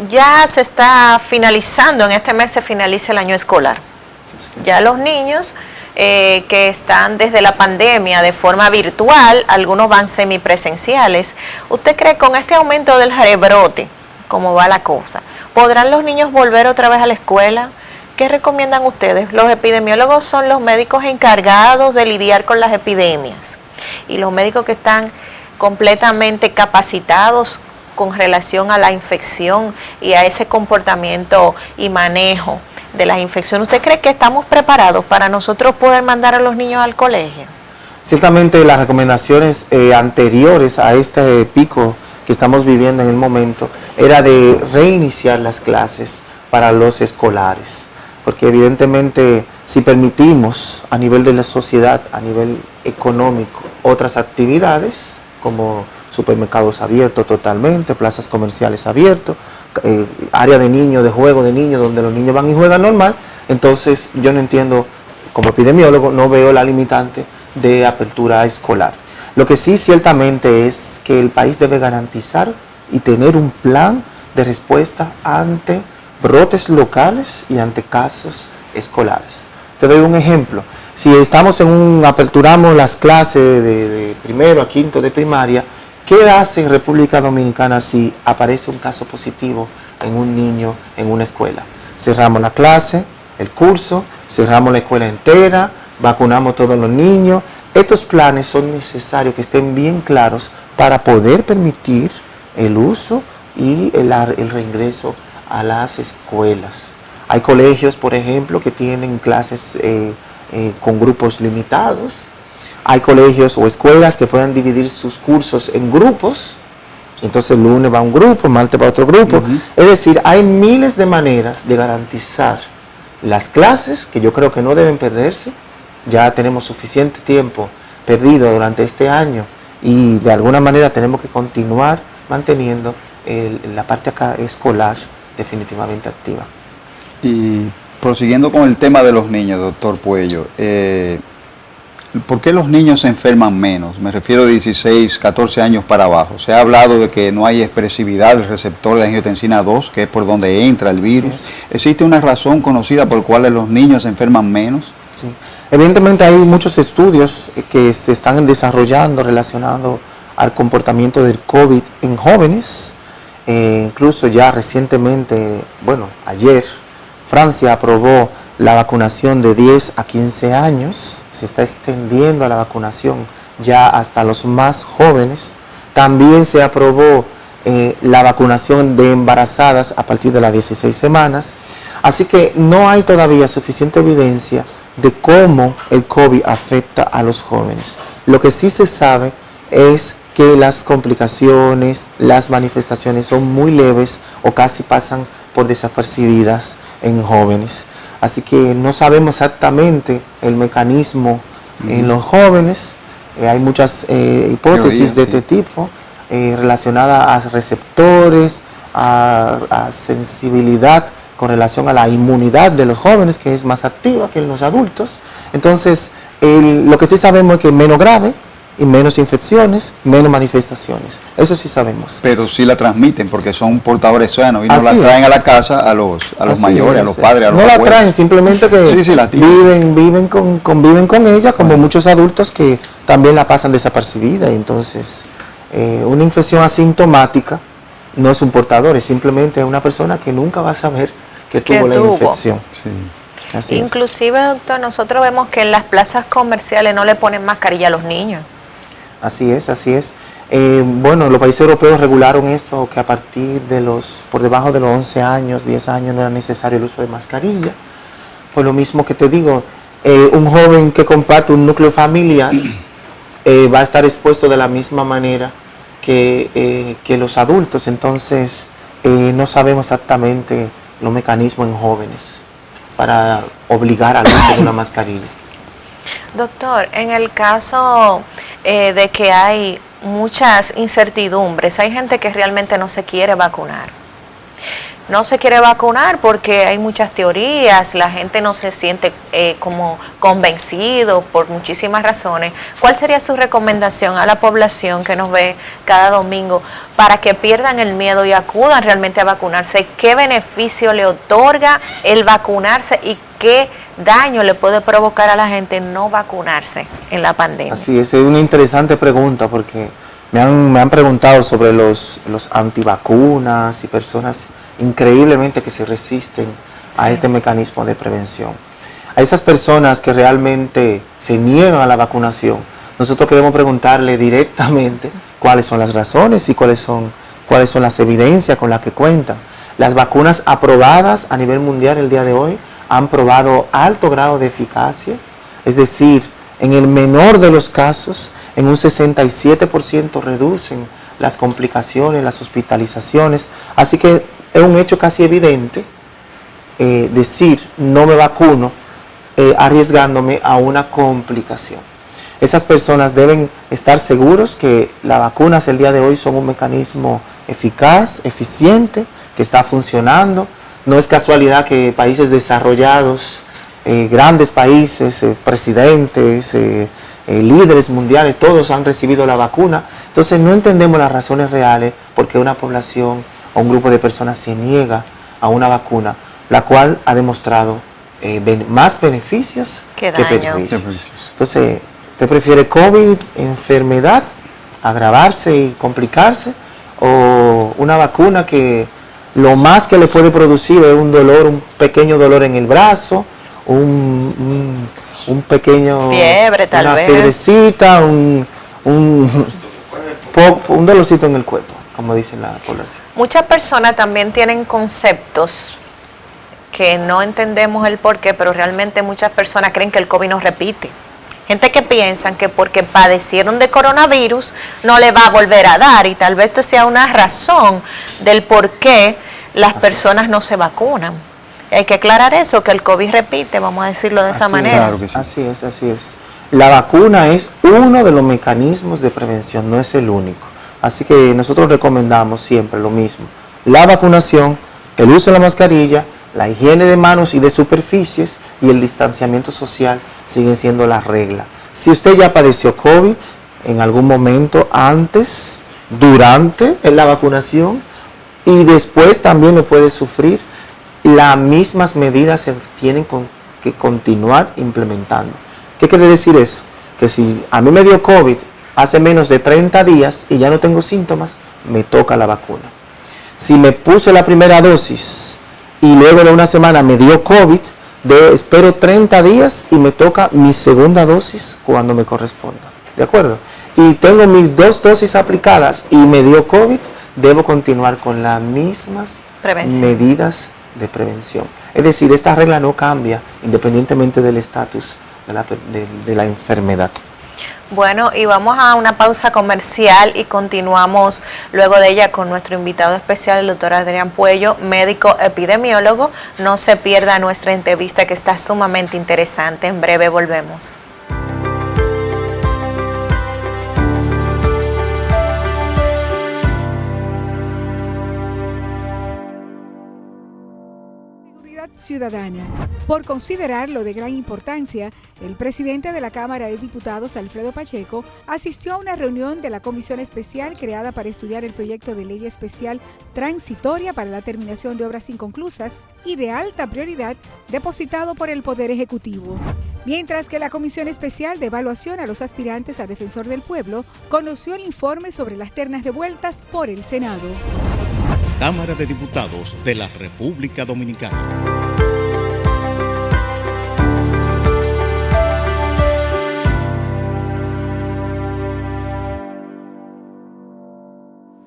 ya se está finalizando, en este mes se finaliza el año escolar. Ya los niños que están desde la pandemia de forma virtual, algunos van semipresenciales. ¿Usted cree con este aumento del rebrote, cómo va la cosa, podrán los niños volver otra vez a la escuela? ¿Qué recomiendan ustedes? Los epidemiólogos son los médicos encargados de lidiar con las epidemias y los médicos que están completamente capacitados con relación a la infección y a ese comportamiento y manejo de las infecciones. ¿Usted cree que estamos preparados para nosotros poder mandar a los niños al colegio? Ciertamente las recomendaciones anteriores a este pico que estamos viviendo en el momento era de reiniciar las clases para los escolares, porque evidentemente si permitimos a nivel de la sociedad, a nivel económico, otras actividades como supermercados abiertos totalmente, plazas comerciales abiertos, área de niños, de juego de niños, donde los niños van y juegan normal, entonces yo no entiendo, como epidemiólogo, no veo la limitante de apertura escolar. Lo que sí ciertamente es que el país debe garantizar y tener un plan de respuesta ante brotes locales y ante casos escolares. Te doy un ejemplo. Si estamos aperturamos las clases de primero a quinto de primaria, ¿qué hace República Dominicana si aparece un caso positivo en un niño en una escuela? Cerramos la clase, el curso, cerramos la escuela entera, vacunamos a todos los niños. Estos planes son necesarios que estén bien claros para poder permitir el uso y el reingreso a las escuelas. Hay colegios, por ejemplo, que tienen clases con grupos limitados. Hay colegios o escuelas que puedan dividir sus cursos en grupos. Entonces el lunes va un grupo, el martes va otro grupo. Es decir, hay miles de maneras de garantizar las clases que yo creo que no deben perderse. Ya tenemos suficiente tiempo perdido durante este año y de alguna manera tenemos que continuar manteniendo la parte acá escolar definitivamente activa. Y prosiguiendo con el tema de los niños, doctor Puello, ¿por qué los niños se enferman menos? Me refiero de 16, 14 años para abajo. Se ha hablado de que no hay expresividad del receptor de angiotensina 2, que es por donde entra el virus. Sí. ¿Existe una razón conocida por la cual los niños se enferman menos? Sí. Evidentemente hay muchos estudios que se están desarrollando relacionados al comportamiento del COVID en jóvenes. Incluso ya recientemente, bueno, ayer, Francia aprobó la vacunación de 10 a 15 años. Se está extendiendo a la vacunación ya hasta los más jóvenes. También se aprobó la vacunación de embarazadas a partir de las 16 semanas. Así que no hay todavía suficiente evidencia de cómo el COVID afecta a los jóvenes. Lo que sí se sabe es que las complicaciones, las manifestaciones son muy leves o casi pasan por desapercibidas en jóvenes. Así que no sabemos exactamente el mecanismo en los jóvenes. Hay muchas hipótesis de este tipo relacionadas a receptores, a sensibilidad con relación a la inmunidad de los jóvenes, que es más activa que en los adultos. Entonces, lo que sí sabemos es que es menos grave y menos infecciones, menos manifestaciones. Eso sí sabemos. Pero sí la transmiten porque son portadores sanos y no la traen a la casa a los mayores, a los padres, a los abuelos. No la traen, simplemente que conviven con ella, como muchos adultos que también la pasan desapercibida. Y entonces, una infección asintomática no es un portador, es simplemente una persona que nunca va a saber que tuvo la infección. Sí. Así inclusive, doctor, nosotros vemos que en las plazas comerciales no le ponen mascarilla a los niños. Así es, así es. Bueno, los países europeos regularon esto, que a partir de por debajo de los 11 años, 10 años, no era necesario el uso de mascarilla. Pues lo mismo que te digo, un joven que comparte un núcleo familiar va a estar expuesto de la misma manera que los adultos. Entonces, no sabemos exactamente los mecanismos en jóvenes para obligar al uso de una mascarilla. Doctor, en el caso de que hay muchas incertidumbres, hay gente que realmente no se quiere vacunar. no se quiere vacunar porque hay muchas teorías, la gente no se siente como convencido por muchísimas razones. ¿Cuál sería su recomendación a la población que nos ve cada domingo para que pierdan el miedo y acudan realmente a vacunarse? ¿Qué beneficio le otorga el vacunarse y qué daño le puede provocar a la gente no vacunarse en la pandemia? Así es una interesante pregunta porque me han preguntado sobre los antivacunas y personas increíblemente que se resisten a este mecanismo de prevención. A esas personas que realmente se niegan a la vacunación, nosotros queremos preguntarle directamente cuáles son las razones y cuáles son las evidencias con las que cuentan. Las vacunas aprobadas a nivel mundial el día de hoy han probado alto grado de eficacia, es decir, en el menor de los casos, en un 67% reducen las complicaciones, las hospitalizaciones, así que es un hecho casi evidente decir no me vacuno arriesgándome a una complicación. Esas personas deben estar seguros que las vacunas el día de hoy son un mecanismo eficaz, eficiente, que está funcionando. No es casualidad que países desarrollados, grandes países, presidentes, líderes mundiales, todos han recibido la vacuna. Entonces no entendemos las razones reales por qué una población o un grupo de personas se niega a una vacuna, la cual ha demostrado más beneficios que perjuicios. Entonces, ¿usted prefiere COVID, enfermedad, agravarse y complicarse, o una vacuna que lo más que le puede producir es un dolor, un pequeño dolor en el brazo, un pequeño fiebre, tal una vez, fiebrecita, un dolorcito en el cuerpo, como dicen la población? Muchas personas también tienen conceptos que no entendemos el porqué, pero realmente muchas personas creen que el COVID no repite. Gente que piensan que porque padecieron de coronavirus no le va a volver a dar, y tal vez esto sea una razón del por qué las personas no se vacunan. Hay que aclarar eso, que el COVID repite, vamos a decirlo de esa manera. Claro que sí. Así es. La vacuna es uno de los mecanismos de prevención, no es el único. Así que nosotros recomendamos siempre lo mismo: la vacunación, el uso de la mascarilla, la higiene de manos y de superficies y el distanciamiento social siguen siendo la regla. Si usted ya padeció COVID en algún momento antes, durante la vacunación y después también lo puede sufrir, las mismas medidas se tienen que continuar implementando. ¿Qué quiere decir eso? Que si a mí me dio COVID hace menos de 30 días y ya no tengo síntomas, me toca la vacuna. Si me puse la primera dosis y luego de una semana me dio COVID, espero 30 días y me toca mi segunda dosis cuando me corresponda. ¿De acuerdo? Y tengo mis 2 dosis aplicadas y me dio COVID, debo continuar con las mismas medidas de prevención. Es decir, esta regla no cambia independientemente del estatus de la enfermedad. Bueno, y vamos a una pausa comercial y continuamos luego de ella con nuestro invitado especial, el doctor Adrián Puello, médico epidemiólogo. No se pierda nuestra entrevista, que está sumamente interesante. En breve volvemos. Ciudadana. Por considerarlo de gran importancia, el presidente de la Cámara de Diputados, Alfredo Pacheco, asistió a una reunión de la comisión especial creada para estudiar el proyecto de ley especial transitoria para la terminación de obras inconclusas y de alta prioridad depositado por el Poder Ejecutivo. Mientras que la Comisión Especial de Evaluación a los aspirantes a Defensor del Pueblo conoció el informe sobre las ternas devueltas por el Senado. Cámara de Diputados de la República Dominicana.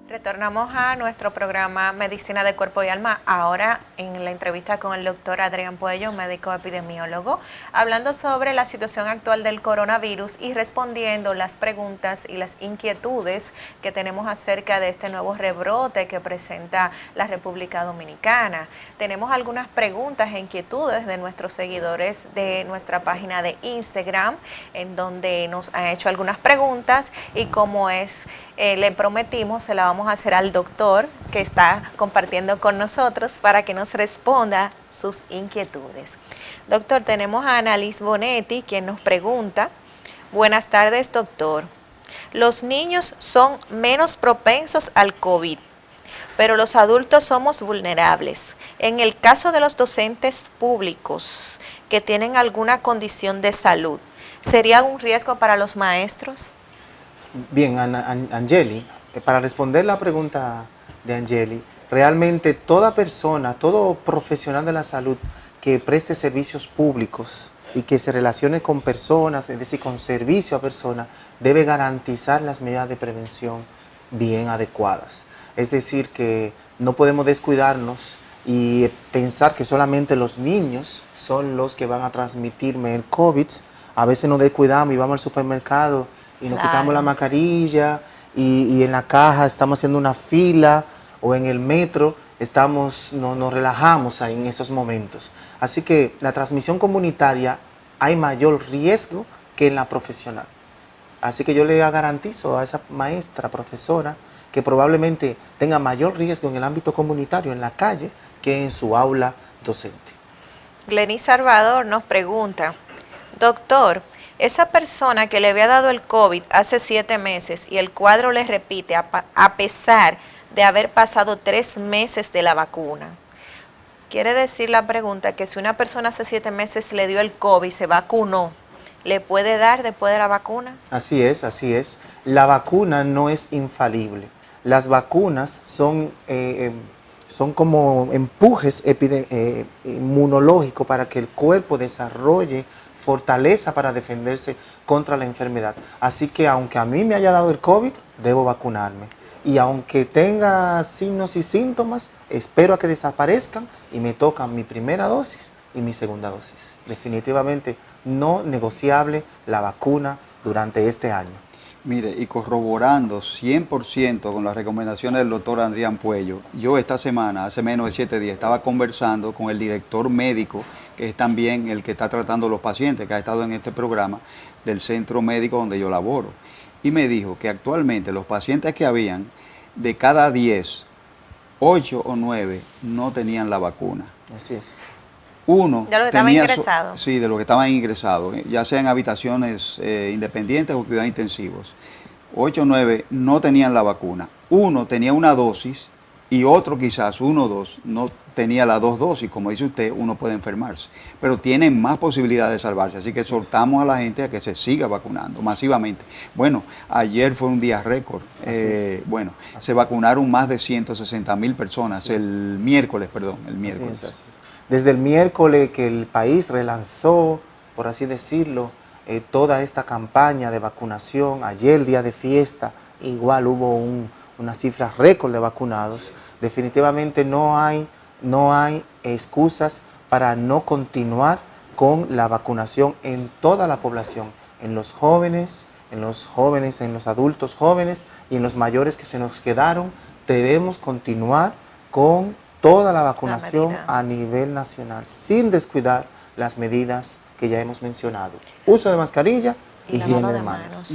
Retornamos a nuestro programa Medicina de Cuerpo y Alma, ahora en la entrevista con el doctor Adrián Puello, médico epidemiólogo, hablando sobre la situación actual del coronavirus y respondiendo las preguntas y las inquietudes que tenemos acerca de este nuevo rebrote que presenta la República Dominicana. Tenemos algunas preguntas e inquietudes de nuestros seguidores de nuestra página de Instagram, en donde nos han hecho algunas preguntas, y como le prometimos, se la vamos a hacer al doctor que está compartiendo con nosotros para que nos responda sus inquietudes. Doctor, tenemos a Annalise Bonetti, quien nos pregunta: buenas tardes, doctor. Los niños son menos propensos al COVID, pero los adultos somos vulnerables. En el caso de los docentes públicos que tienen alguna condición de salud, ¿sería un riesgo para los maestros? Bien, Angeli, para responder la pregunta de Angeli, realmente toda persona, todo profesional de la salud que preste servicios públicos y que se relacione con personas, es decir, con servicio a personas, debe garantizar las medidas de prevención bien adecuadas. Es decir, que no podemos descuidarnos y pensar que solamente los niños son los que van a transmitirme el COVID. A veces nos descuidamos y vamos al supermercado y nos quitamos la mascarilla y en la caja estamos haciendo una fila, o en el metro nos relajamos ahí en esos momentos. Así que la transmisión comunitaria hay mayor riesgo que en la profesional. Así que yo le garantizo a esa maestra, profesora, que probablemente tenga mayor riesgo en el ámbito comunitario, en la calle, que en su aula docente. Glenis Salvador nos pregunta: doctor, esa persona que le había dado el COVID hace 7 meses y el cuadro le repite a pesar de haber pasado 3 meses de la vacuna. Quiere decir la pregunta que si una persona hace 7 meses le dio el COVID y se vacunó, ¿le puede dar después de la vacuna? Así es, así es. La vacuna no es infalible. Las vacunas son como empujes inmunológicos para que el cuerpo desarrolle fortaleza para defenderse contra la enfermedad. Así que aunque a mí me haya dado el COVID, debo vacunarme. Y aunque tenga signos y síntomas, espero a que desaparezcan y me tocan mi primera dosis y mi segunda dosis. Definitivamente no negociable la vacuna durante este año. Mire, y corroborando 100% con las recomendaciones del doctor Adrián Puello, yo esta semana, hace menos de 7 días, estaba conversando con el director médico, que es también el que está tratando a los pacientes, que ha estado en este programa del centro médico donde yo laboro. Y me dijo que actualmente los pacientes que habían, de cada 10, 8 o 9 no tenían la vacuna. Así es. Uno de los que estaban ingresados. Sí, de los que estaban ingresados, ya sea en habitaciones independientes o cuidados intensivos. 8 o 9 no tenían la vacuna. Uno tenía una dosis y otro quizás, 1 o 2, no tenía las 2 dosis. Como dice usted, uno puede enfermarse. Pero tienen más posibilidades de salvarse. Así que soltamos a la gente a que se siga vacunando masivamente. Bueno, ayer fue un día récord. Se vacunaron más de 160,000 personas. El miércoles. Así es. Desde el miércoles que el país relanzó, por así decirlo, toda esta campaña de vacunación, ayer día de fiesta, igual hubo una cifra récord de vacunados. Definitivamente no hay excusas para no continuar con la vacunación en toda la población, en los jóvenes, en los adultos jóvenes y en los mayores que se nos quedaron. Debemos continuar con toda la vacunación a nivel nacional, sin descuidar las medidas que ya hemos mencionado. Uso de mascarilla, higiene de manos.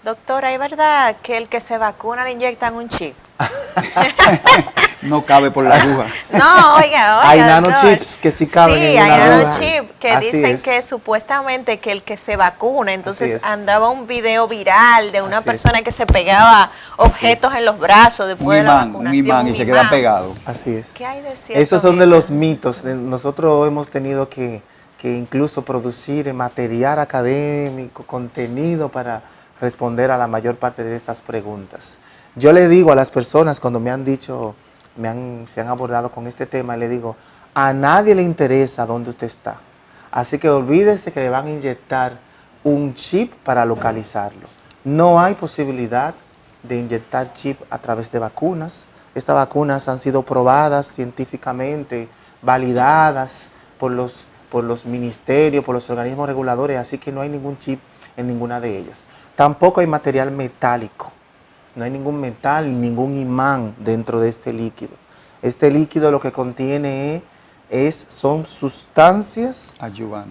Doctora, ¿es verdad que el que se vacuna le inyectan un chip? No cabe por la aguja. No, oiga, hay nanochips que sí caben en una aguja. Sí, hay nanochips que dicen que supuestamente que el que se vacuna, entonces andaba un video viral de una persona que se pegaba objetos en los brazos después de la vacunación. Un imán y se queda pegado. Así es. ¿Qué hay de cierto? Esos son de los mitos. Nosotros hemos tenido que incluso producir material académico, contenido para responder a la mayor parte de estas preguntas. Yo le digo a las personas cuando me han dicho, se han abordado con este tema, le digo, a nadie le interesa dónde usted está. Así que olvídese que le van a inyectar un chip para localizarlo. No hay posibilidad de inyectar chip a través de vacunas. Estas vacunas han sido probadas científicamente, validadas por los ministerios, por los organismos reguladores, así que no hay ningún chip en ninguna de ellas. Tampoco hay material metálico. No hay ningún metal, ningún imán dentro de este líquido. Este líquido lo que contiene son sustancias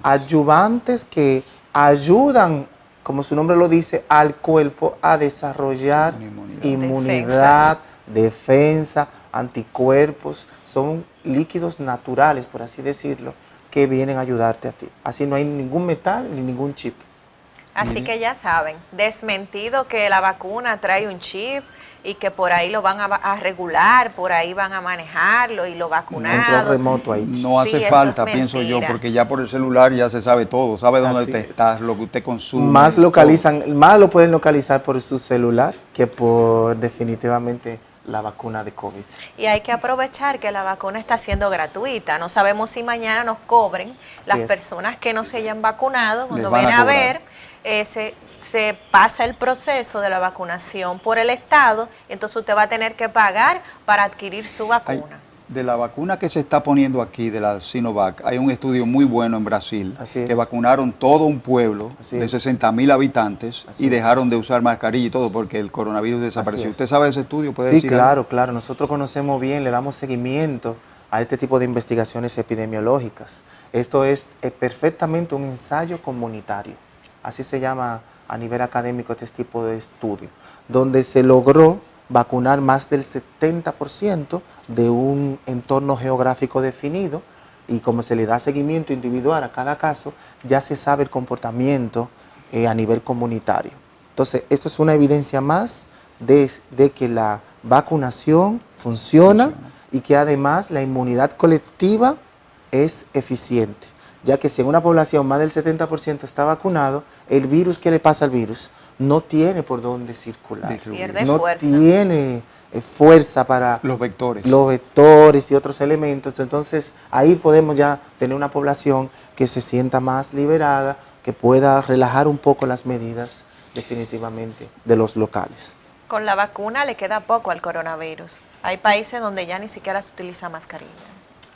adyuvantes que ayudan como su nombre lo dice, al cuerpo a desarrollar Una inmunidad, defensa, anticuerpos. Son líquidos naturales, por así decirlo, que vienen a ayudarte a ti. Así no hay ningún metal ni ningún chip. Así que ya saben, desmentido que la vacuna trae un chip y que por ahí lo van a regular, por ahí van a manejarlo y lo Control vacunado. remoto ahí. No hace Sí, eso falta, es pienso yo, mentira. porque ya por el celular ya se sabe todo, sabe dónde Así usted es. está, lo que usted consume. Más todo. localizan, más lo pueden localizar por su celular que por definitivamente la vacuna de COVID. Y hay que aprovechar que la vacuna está siendo gratuita. No sabemos si mañana nos cobren las es. personas que no se hayan vacunado. Cuando van a ven a cobrar. ver, se pasa el proceso de la vacunación por el Estado, entonces usted va a tener que pagar para adquirir su Hay- vacuna. de la vacuna que se está poniendo aquí, de la Sinovac, hay un estudio muy bueno en Brasil, Así que es. vacunaron todo un pueblo Así de es. 60.000 habitantes Así y es. dejaron de usar mascarilla y todo porque el coronavirus desapareció. es. ¿Usted sabe de ese estudio? ¿Puede Sí, decir algo? claro, claro. Nosotros conocemos bien, le damos seguimiento a este tipo de investigaciones epidemiológicas. Esto es perfectamente un ensayo comunitario. Así se llama a nivel académico este tipo de estudio, donde se logró vacunar más del 70% de un entorno geográfico definido y como se le da seguimiento individual a cada caso, ya se sabe el comportamiento a nivel comunitario. Entonces, esto es una evidencia más de que la vacunación funciona y que además la inmunidad colectiva es eficiente, ya que si en una población más del 70% está vacunado, el virus, ¿qué le pasa al virus? No tiene por dónde circular, Distribuir. Pierde no fuerza. tiene fuerza para Los vectores. los vectores y otros elementos. Entonces ahí podemos ya tener una población que se sienta más liberada, que pueda relajar un poco las medidas definitivamente de los locales. Con la vacuna le queda poco al coronavirus. Hay países donde ya ni siquiera se utiliza mascarilla.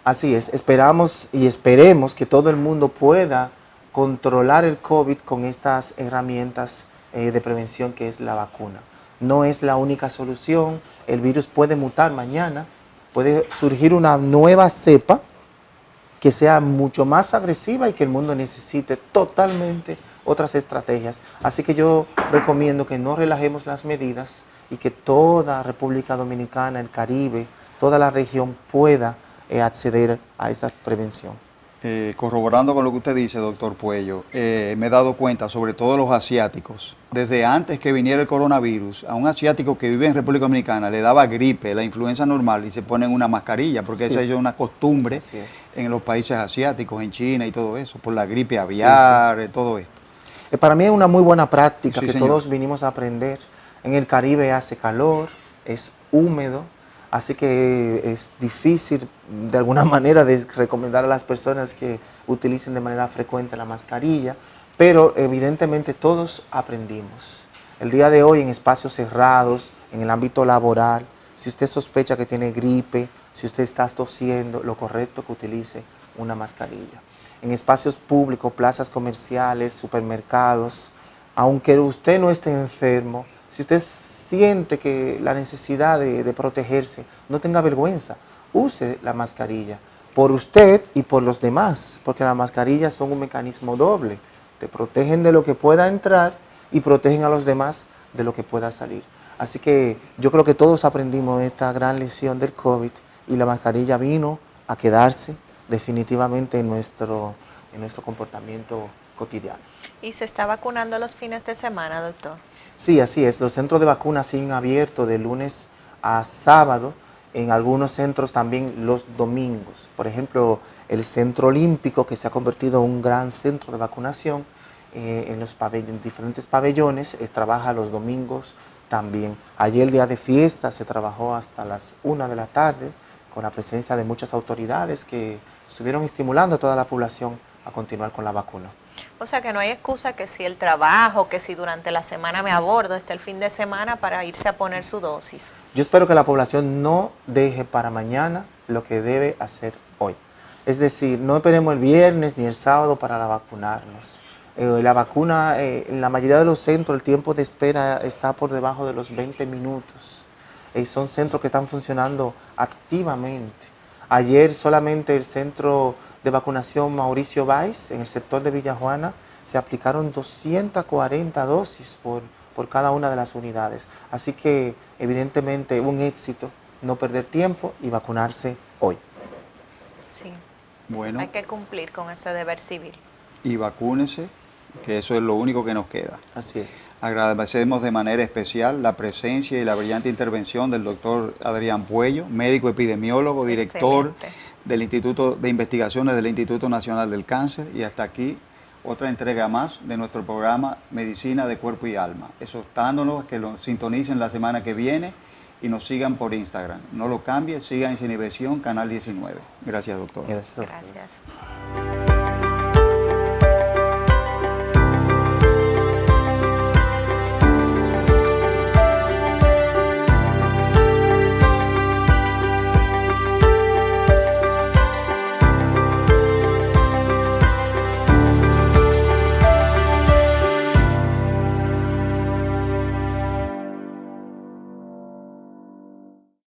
Así es, esperamos y esperemos que todo el mundo pueda controlar el COVID con estas herramientas de prevención que es la vacuna. No es la única solución, el virus puede mutar mañana, puede surgir una nueva cepa que sea mucho más agresiva y que el mundo necesite totalmente otras estrategias. Así que yo recomiendo que no relajemos las medidas y que toda República Dominicana, el Caribe, toda la región pueda acceder a esta prevención. Corroborando con lo que usted dice, doctor Puello, me he dado cuenta, sobre todo los asiáticos, desde antes que viniera el coronavirus, a un asiático que vive en República Dominicana le daba gripe, la influenza normal, y se ponen una mascarilla, porque esa es una costumbre en los países asiáticos, en China y todo eso, por la gripe aviar, todo esto. Para mí es una muy buena práctica Sí, que señor. todos vinimos a aprender. En el Caribe hace calor, es húmedo, así que es difícil de alguna manera de recomendar a las personas que utilicen de manera frecuente la mascarilla, pero evidentemente todos aprendimos. El día de hoy en espacios cerrados, en el ámbito laboral, si usted sospecha que tiene gripe, si usted está tosiendo, lo correcto es que utilice una mascarilla. En espacios públicos, plazas comerciales, supermercados, aunque usted no esté enfermo, si usted siente que la necesidad de protegerse, no tenga vergüenza, use la mascarilla por usted y por los demás, porque las mascarillas son un mecanismo doble, te protegen de lo que pueda entrar y protegen a los demás de lo que pueda salir. Así que yo creo que todos aprendimos esta gran lección del COVID y la mascarilla vino a quedarse definitivamente en nuestro comportamiento cotidiano. ¿Y se está vacunando los fines de semana, doctor? Sí, así es. Los centros de vacunas siguen abiertos de lunes a sábado, en algunos centros también los domingos. Por ejemplo, el Centro Olímpico, que se ha convertido en un gran centro de vacunación, en diferentes pabellones, trabaja los domingos también. Ayer, el día de fiesta, se trabajó hasta las 1 de la tarde, con la presencia de muchas autoridades que estuvieron estimulando a toda la población a continuar con la vacuna. O sea que no hay excusa que si el trabajo, que si durante la semana me abordo, está el fin de semana para irse a poner su dosis. Yo espero que la población no deje para mañana lo que debe hacer hoy. Es decir, no esperemos el viernes ni el sábado para vacunarnos. La vacuna, en la mayoría de los centros, el tiempo de espera está por debajo de los 20 minutos. Son centros que están funcionando activamente. Ayer solamente el centro de vacunación Mauricio Valls, en el sector de Villajuana, se aplicaron 240 dosis por cada una de las unidades. Así que evidentemente un éxito, no perder tiempo y vacunarse hoy. Sí, Bueno, hay que cumplir con ese deber civil. y vacúnese, que eso es lo único que nos queda. Así es. Agradecemos de manera especial la presencia y la brillante intervención del doctor Adrián Puello, médico epidemiólogo, director Excelente. del Instituto de Investigaciones del Instituto Nacional del Cáncer. Y hasta aquí otra entrega más de nuestro programa Medicina de Cuerpo y Alma. Exhortándonos a que lo sintonicen la semana que viene y nos sigan por Instagram. No lo cambien, sigan Sin Inhibición, Canal 19. Gracias, doctor. Gracias a ustedes. Gracias.